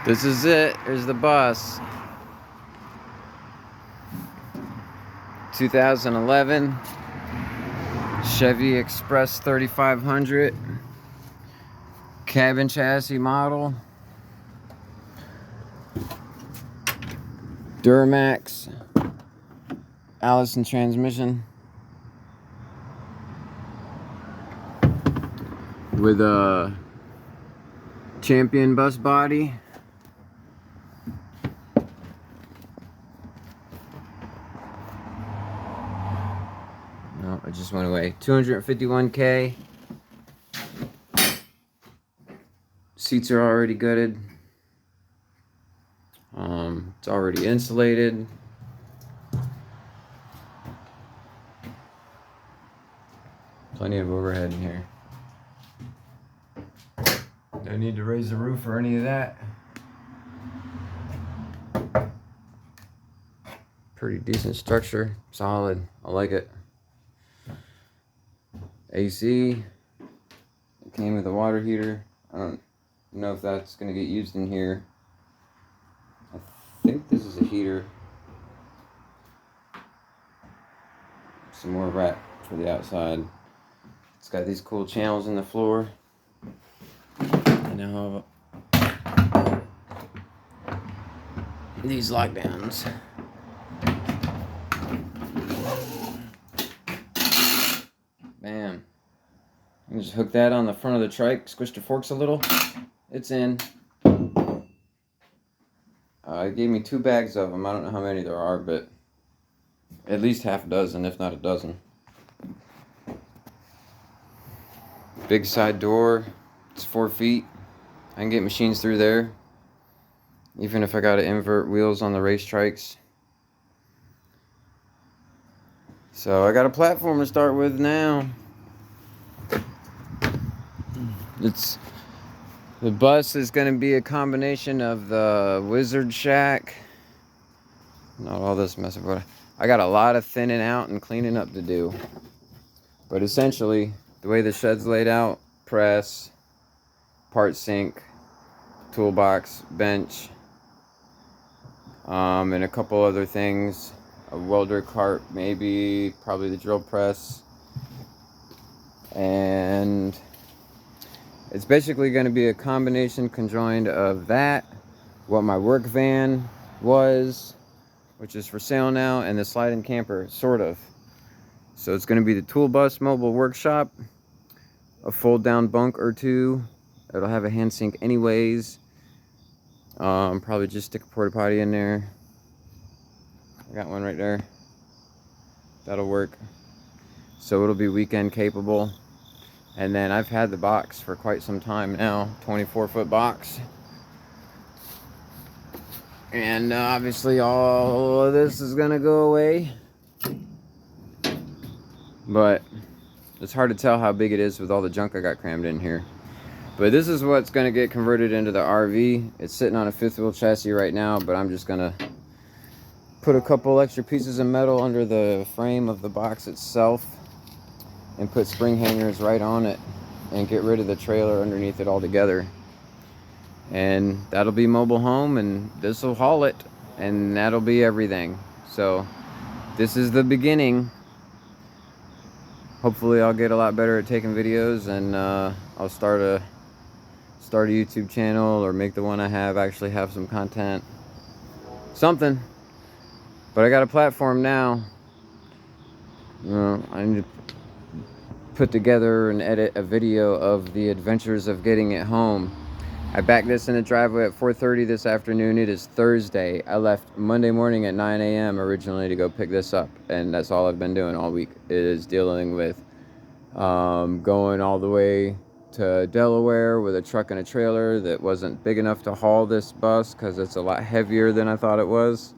This is it. Here's the bus. 2011 Chevy Express 3500 cabin chassis model. Duramax Allison transmission with a Champion bus body. No, it just went away. 251K. Seats are already gutted. It's already insulated. Plenty of overhead in here. Don't need to raise the roof or any of that. Pretty decent structure, solid. I like it. AC. It came with a water heater. I don't know if that's gonna get used in here. I think this is a heater. Some more wrap for the outside. It's got these cool channels in the floor. I now have these lockdowns. Bam. You just hook that on the front of the trike, squish the forks a little. It's in. It gave me 2 bags of them. I don't know how many there are, but at least half a dozen, if not a dozen. Big side door. It's 4 feet. I can get machines through there, even if I got to invert wheels on the race trikes. So I got a platform to start with now. The bus is going to be a combination of the Wizard Shack. Not all this mess, but I got a lot of thinning out and cleaning up to do. But essentially, the way the shed's laid out: press, part sink, toolbox, bench, and a couple other things. A welder cart, maybe, probably the drill press. And it's basically going to be a combination conjoined of that, what my work van was, which is for sale now, and the slide-in camper, sort of. So it's going to be the tool bus mobile workshop, a fold-down bunk or two. It'll have a hand sink anyways. Probably just stick a porta potty in there. I got one right there. That'll work. So it'll be weekend capable. And then I've had the box for quite some time now, 24-foot box. And obviously all of this is gonna go away. But it's hard to tell how big it is with all the junk I got crammed in here. But this is what's gonna get converted into the RV. It's sitting on a 5th wheel chassis right now, but I'm just gonna put a couple extra pieces of metal under the frame of the box itself and put spring hangers right on it and get rid of the trailer underneath it altogether. And that'll be mobile home, and this will haul it, and that'll be everything. So this is the beginning. Hopefully I'll get a lot better at taking videos, and I'll start a YouTube channel, or make the one I have actually have some content, something. But I got a platform now. I need to put together and edit a video of the adventures of getting it home. I backed this in the driveway at 4:30 this afternoon. It is Thursday. I left Monday morning at 9 a.m. originally to go pick this up, and that's all I've been doing all week, is dealing with going all the way to Delaware with a truck and a trailer that wasn't big enough to haul this bus because it's a lot heavier than I thought it was.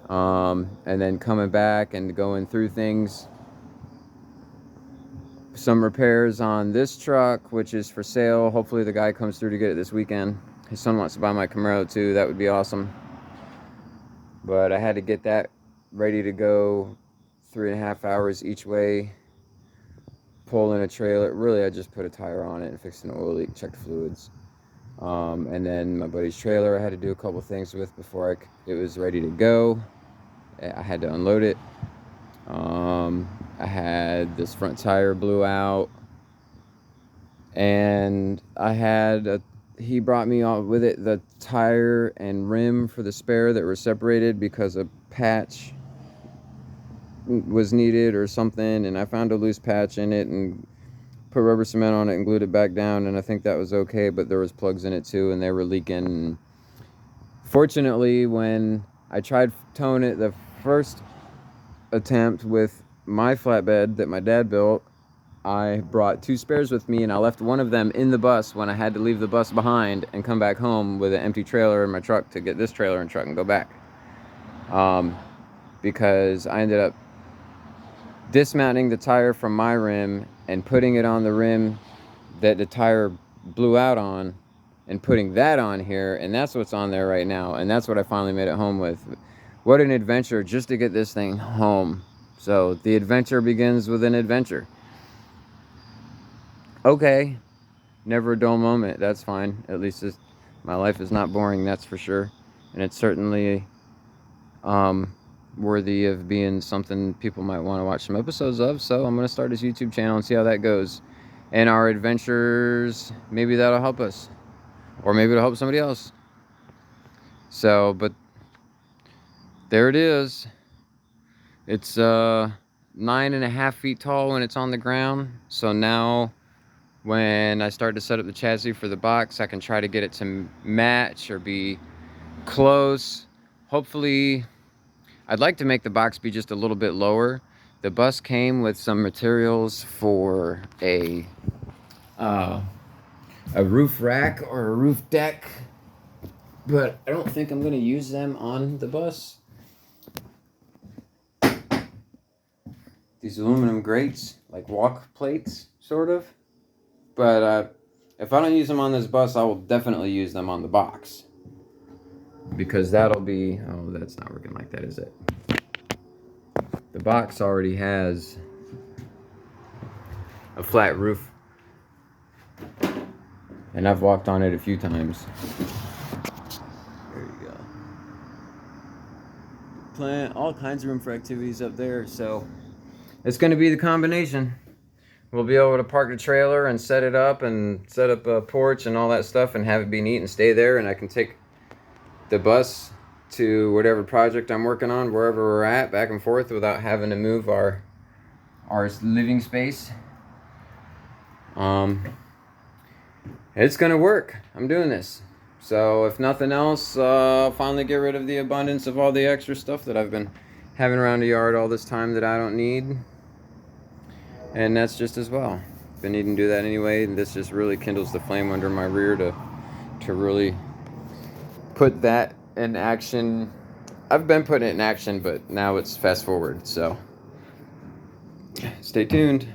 And then coming back and going through things. Some repairs on this truck, which is for sale. Hopefully the guy comes through to get it this weekend. His son wants to buy my Camaro too. That would be awesome. But I had to get that ready to go 3.5 hours each way. Pull in a trailer. Really, I just put a tire on it and fixed an oil leak, checked fluids. And then my buddy's trailer I had to do a couple things with before it was ready to go. I had to unload it. I had this front tire blew out, and he brought me with it the tire and rim for the spare that were separated because a patch was needed or something, and I found a loose patch in it and put rubber cement on it and glued it back down, and I think that was okay, but there was plugs in it too and they were leaking. Fortunately, when I tried towing it the first attempt with my flatbed that my dad built, I brought 2 spares with me, and I left one of them in the bus when I had to leave the bus behind and come back home with an empty trailer in my truck to get this trailer and truck and go back. Because I ended up dismounting the tire from my rim and putting it on the rim that the tire blew out on and putting that on here, and that's what's on there right now, and that's what I finally made it home with. What an adventure just to get this thing home. So the adventure begins with an adventure. Okay, never a dull moment, that's fine. At least my life is not boring, that's for sure. And it's certainly worthy of being something people might want to watch some episodes of. So I'm going to start this YouTube channel and see how that goes. And our adventures, maybe that'll help us. Or maybe it'll help somebody else. So, but there it is. It's 9.5 feet tall when it's on the ground. So now when I start to set up the chassis for the box, I can try to get it to match or be close. Hopefully, I'd like to make the box be just a little bit lower. The bus came with some materials for a roof rack or a roof deck, but I don't think I'm going to use them on the bus. These aluminum grates, like walk plates, sort of. But if I don't use them on this bus, I will definitely use them on the box. Because that'll be... Oh, that's not working like that, is it? The box already has a flat roof. And I've walked on it a few times. There you go. Plant all kinds of room for activities up there, so it's going to be the combination. We'll be able to park the trailer and set it up and set up a porch and all that stuff and have it be neat and stay there, and I can take the bus to whatever project I'm working on, wherever we're at, back and forth without having to move our living space. It's gonna work. I'm doing this. So if nothing else, I'll finally get rid of the abundance of all the extra stuff that I've been having around the yard all this time that I don't need. And that's just as well. Been needing to do that anyway, and this just really kindles the flame under my rear to really put that in action. I've been putting it in action, but now it's fast forward, so stay tuned.